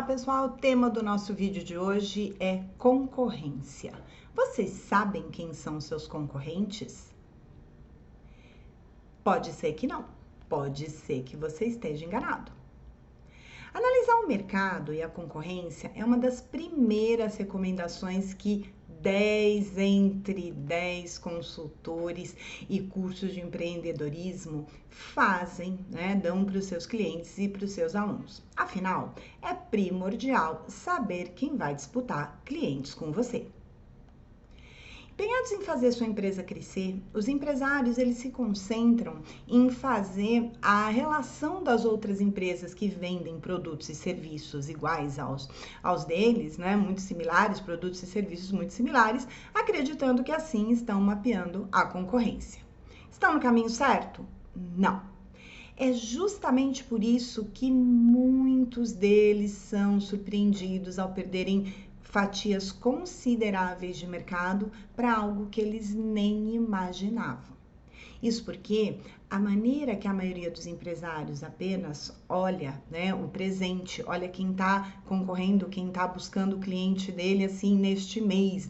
Olá pessoal, o tema do nosso vídeo de hoje é concorrência. Vocês sabem quem são seus concorrentes? Pode ser que não, pode ser que você esteja enganado. Analisar o mercado e a concorrência é uma das primeiras recomendações que 10 entre 10 consultores e cursos de empreendedorismo fazem, dão para os seus clientes e para os seus alunos. Afinal, é primordial saber quem vai disputar clientes com você. Empenhados em fazer sua empresa crescer, os empresários eles se concentram em fazer a relação das outras empresas que vendem produtos e serviços iguais aos deles, muito similares, produtos e serviços muito similares, acreditando que assim estão mapeando a concorrência. Estão no caminho certo? Não. É justamente por isso que muitos deles são surpreendidos ao perderem fatias consideráveis de mercado para algo que eles nem imaginavam. Isso porque a maneira que a maioria dos empresários apenas olha, o presente, olha quem está concorrendo, quem está buscando o cliente dele assim neste mês,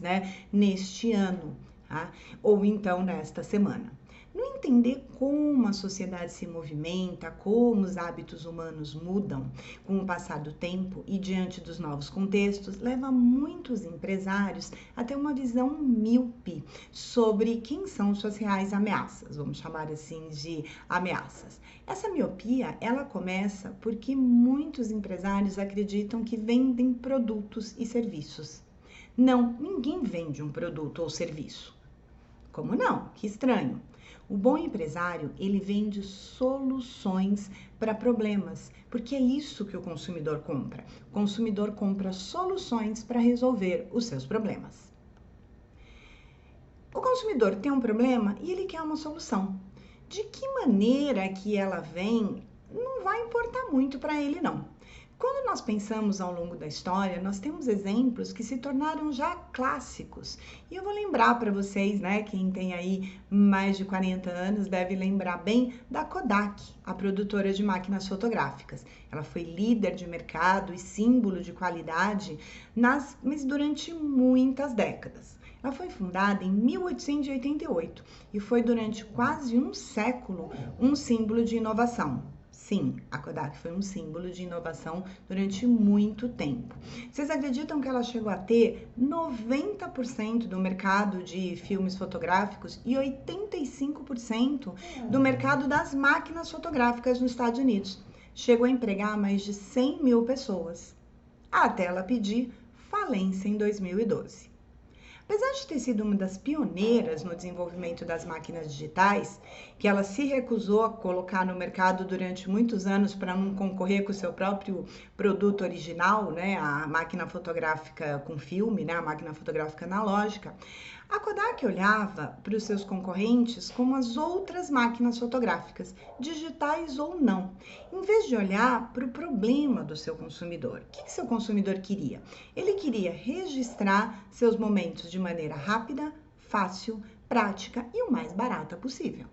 neste ano, tá? Ou então nesta semana. Não entender como a sociedade se movimenta, como os hábitos humanos mudam com o passar do tempo e diante dos novos contextos, leva muitos empresários a ter uma visão míope sobre quem são suas reais ameaças, vamos chamar assim de ameaças. Essa miopia, ela começa porque muitos empresários acreditam que vendem produtos e serviços. Não, ninguém vende um produto ou serviço. Como não? Que estranho. O bom empresário, ele vende soluções para problemas, porque é isso que o consumidor compra. O consumidor compra soluções para resolver os seus problemas. O consumidor tem um problema e ele quer uma solução. De que maneira que ela vem, não vai importar muito para ele, não. Quando nós pensamos ao longo da história, nós temos exemplos que se tornaram já clássicos. E eu vou lembrar para vocês, quem tem aí mais de 40 anos deve lembrar bem da Kodak, a produtora de máquinas fotográficas. Ela foi líder de mercado e símbolo de qualidade, mas durante muitas décadas. Ela foi fundada em 1888 e foi durante quase um século um símbolo de inovação. Sim, a Kodak foi um símbolo de inovação durante muito tempo. Vocês acreditam que ela chegou a ter 90% do mercado de filmes fotográficos e 85% do mercado das máquinas fotográficas nos Estados Unidos? Chegou a empregar mais de 100 mil pessoas, até ela pedir falência em 2012. Apesar de ter sido uma das pioneiras no desenvolvimento das máquinas digitais, que ela se recusou a colocar no mercado durante muitos anos para não concorrer com o seu próprio produto original, a máquina fotográfica com filme, a máquina fotográfica analógica, a Kodak olhava para os seus concorrentes como as outras máquinas fotográficas, digitais ou não, em vez de olhar para o problema do seu consumidor. O que seu consumidor queria? Ele queria registrar seus momentos de maneira rápida, fácil, prática e o mais barata possível.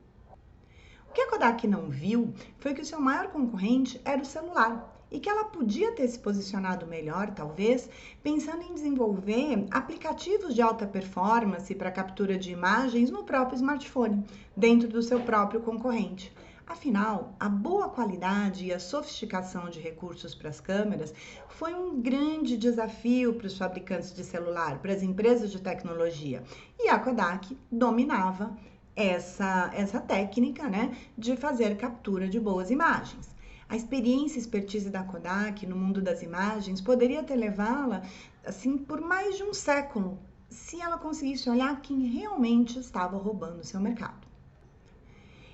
O que a Kodak não viu foi que o seu maior concorrente era o celular e que ela podia ter se posicionado melhor, talvez, pensando em desenvolver aplicativos de alta performance para captura de imagens no próprio smartphone, dentro do seu próprio concorrente. Afinal, a boa qualidade e a sofisticação de recursos para as câmeras foi um grande desafio para os fabricantes de celular, para as empresas de tecnologia. E a Kodak dominava essa técnica, de fazer captura de boas imagens. A experiência e expertise da Kodak no mundo das imagens poderia ter levá-la assim por mais de um século, se ela conseguisse olhar quem realmente estava roubando o seu mercado.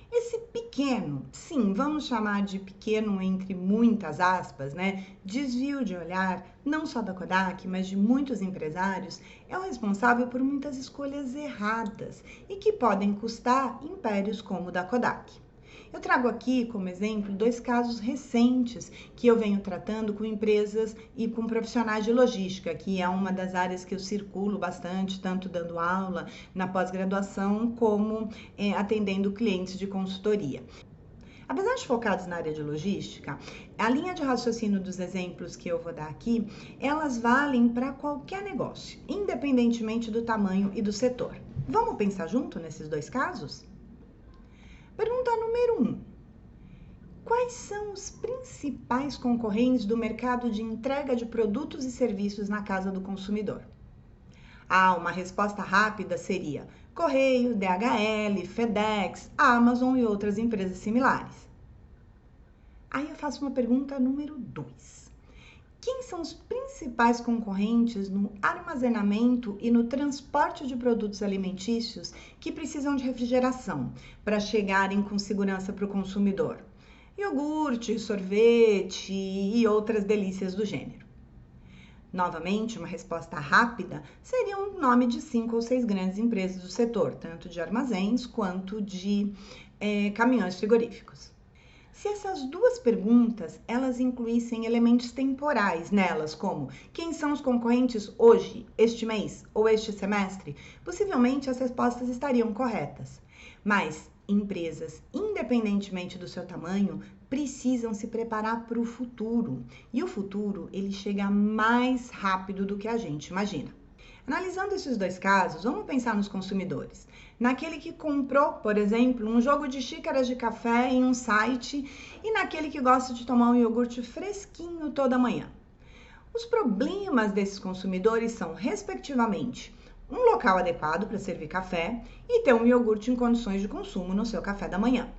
Esse pequeno, sim, vamos chamar de pequeno entre muitas aspas, desvio de olhar, não só da Kodak, mas de muitos empresários, é o responsável por muitas escolhas erradas e que podem custar impérios como o da Kodak. Eu trago aqui como exemplo 2 casos recentes que eu venho tratando com empresas e com profissionais de logística, que é uma das áreas que eu circulo bastante, tanto dando aula na pós-graduação como atendendo clientes de consultoria. Apesar de focados na área de logística, a linha de raciocínio dos exemplos que eu vou dar aqui, elas valem para qualquer negócio, independentemente do tamanho e do setor. Vamos pensar junto nesses dois casos? Pergunta número 1. Quais são os principais concorrentes do mercado de entrega de produtos e serviços na casa do consumidor? Uma resposta rápida seria Correio, DHL, FedEx, Amazon e outras empresas similares. Aí eu faço uma pergunta número 2. Quem são os principais concorrentes no armazenamento e no transporte de produtos alimentícios que precisam de refrigeração para chegarem com segurança para o consumidor? Iogurte, sorvete e outras delícias do gênero. Novamente, uma resposta rápida seria um nome de 5 ou 6 grandes empresas do setor, tanto de armazéns quanto de caminhões frigoríficos. Se essas duas perguntas, elas incluíssem elementos temporais nelas, como quem são os concorrentes hoje, este mês ou este semestre, possivelmente as respostas estariam corretas. Mas empresas, independentemente do seu tamanho, precisam se preparar para o futuro. E o futuro, ele chega mais rápido do que a gente imagina. Analisando esses dois casos, vamos pensar nos consumidores. Naquele que comprou, por exemplo, um jogo de xícaras de café em um site e naquele que gosta de tomar um iogurte fresquinho toda manhã. Os problemas desses consumidores são, respectivamente, um local adequado para servir café e ter um iogurte em condições de consumo no seu café da manhã.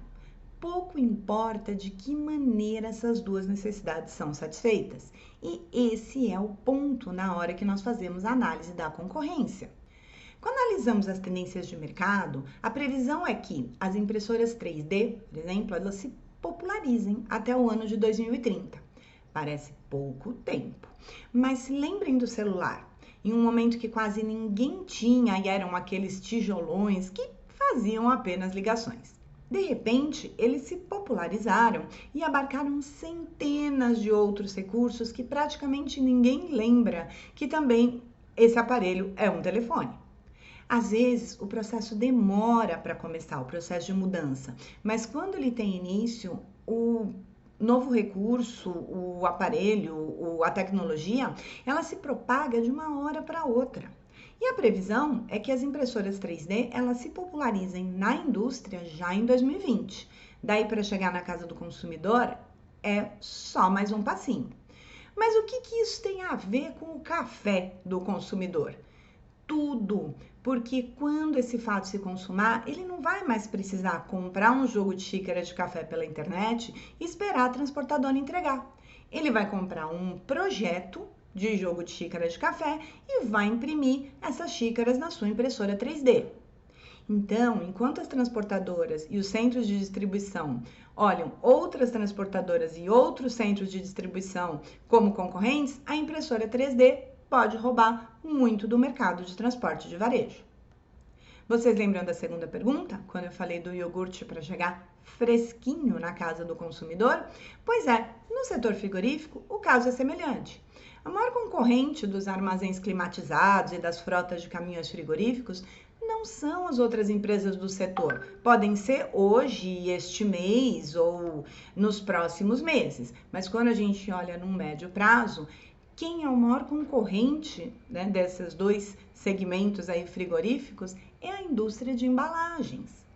Pouco importa de que maneira essas duas necessidades são satisfeitas. E esse é o ponto na hora que nós fazemos a análise da concorrência. Quando analisamos as tendências de mercado, a previsão é que as impressoras 3D, por exemplo, elas se popularizem até o ano de 2030. Parece pouco tempo, mas se lembrem do celular. Em um momento que quase ninguém tinha e eram aqueles tijolões que faziam apenas ligações. De repente, eles se popularizaram e abarcaram centenas de outros recursos que praticamente ninguém lembra que também esse aparelho é um telefone. Às vezes, o processo demora para começar, o processo de mudança, mas quando ele tem início, o novo recurso, o aparelho, a tecnologia, ela se propaga de uma hora para outra. E a previsão é que as impressoras 3D, elas se popularizem na indústria já em 2020. Daí para chegar na casa do consumidor, é só mais um passinho. Mas o que isso tem a ver com o café do consumidor? Tudo, porque quando esse fato se consumar, ele não vai mais precisar comprar um jogo de xícara de café pela internet e esperar a transportadora entregar. Ele vai comprar um projeto de jogo de xícara de café e vai imprimir essas xícaras na sua impressora 3D. Então, enquanto as transportadoras e os centros de distribuição olham outras transportadoras e outros centros de distribuição como concorrentes, a impressora 3D pode roubar muito do mercado de transporte de varejo. Vocês lembram da segunda pergunta, quando eu falei do iogurte para chegar fresquinho na casa do consumidor? Pois é, no setor frigorífico, o caso é semelhante. A maior concorrente dos armazéns climatizados e das frotas de caminhões frigoríficos não são as outras empresas do setor. Podem ser hoje, este mês ou nos próximos meses. Mas quando a gente olha num médio prazo, quem é o maior concorrente, desses dois segmentos aí frigoríficos é a indústria de embalagens.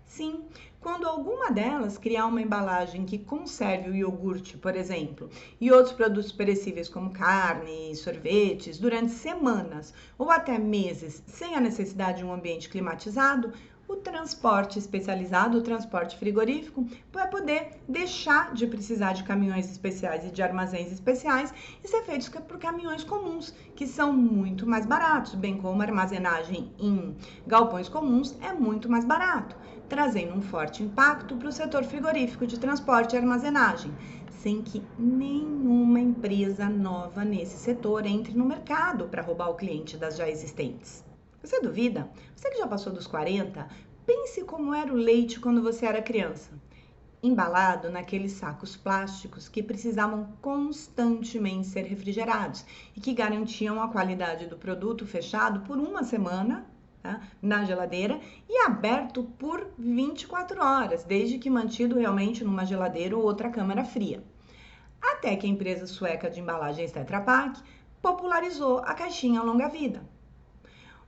Sim, quando alguma delas criar uma embalagem que conserve o iogurte, por exemplo, e outros produtos perecíveis como carne e sorvetes durante semanas ou até meses sem a necessidade de um ambiente climatizado, o transporte especializado, o transporte frigorífico, vai poder deixar de precisar de caminhões especiais e de armazéns especiais e ser feitos por caminhões comuns, que são muito mais baratos, bem como a armazenagem em galpões comuns é muito mais barato, trazendo um forte impacto para o setor frigorífico de transporte e armazenagem, sem que nenhuma empresa nova nesse setor entre no mercado para roubar o cliente das já existentes. Você duvida? Você que já passou dos 40, pense como era o leite quando você era criança. Embalado naqueles sacos plásticos que precisavam constantemente ser refrigerados e que garantiam a qualidade do produto fechado por uma semana tá, na geladeira e aberto por 24 horas, desde que mantido realmente numa geladeira ou outra câmara fria. Até que a empresa sueca de embalagens Tetra Pak popularizou a caixinha longa-vida.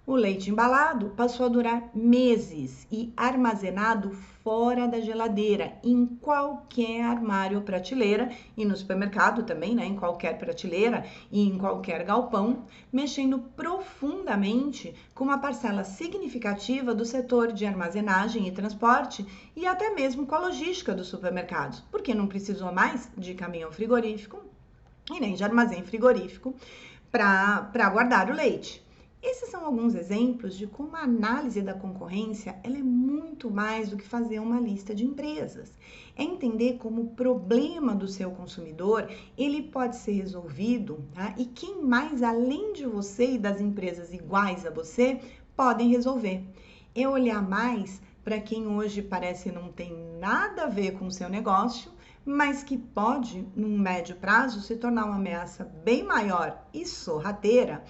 O leite embalado passou a durar meses e armazenado fora da geladeira, em qualquer armário ou prateleira, e no supermercado também, né, em qualquer prateleira e em qualquer galpão, mexendo profundamente com uma parcela significativa do setor de armazenagem e transporte e até mesmo com a logística dos supermercados, porque não precisou mais de caminhão frigorífico e nem de armazém frigorífico para guardar o leite. Esses são alguns exemplos de como a análise da concorrência ela é muito mais do que fazer uma lista de empresas. É entender como o problema do seu consumidor ele pode ser resolvido, tá? E quem mais, além de você e das empresas iguais a você, podem resolver. É olhar mais para quem hoje parece não tem nada a ver com o seu negócio, mas que pode, num médio prazo, se tornar uma ameaça bem maior e sorrateira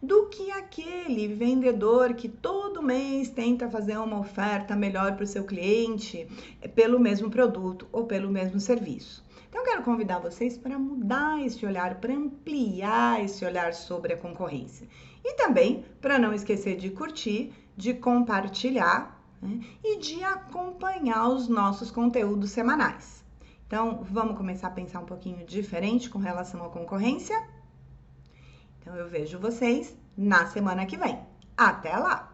do que aquele vendedor que todo mês tenta fazer uma oferta melhor para o seu cliente pelo mesmo produto ou pelo mesmo serviço. Então, eu quero convidar vocês para mudar esse olhar, para ampliar esse olhar sobre a concorrência. E também para não esquecer de curtir, de compartilhar, né, e de acompanhar os nossos conteúdos semanais. Então, vamos começar a pensar um pouquinho diferente com relação à concorrência? Então, eu vejo vocês na semana que vem. Até lá!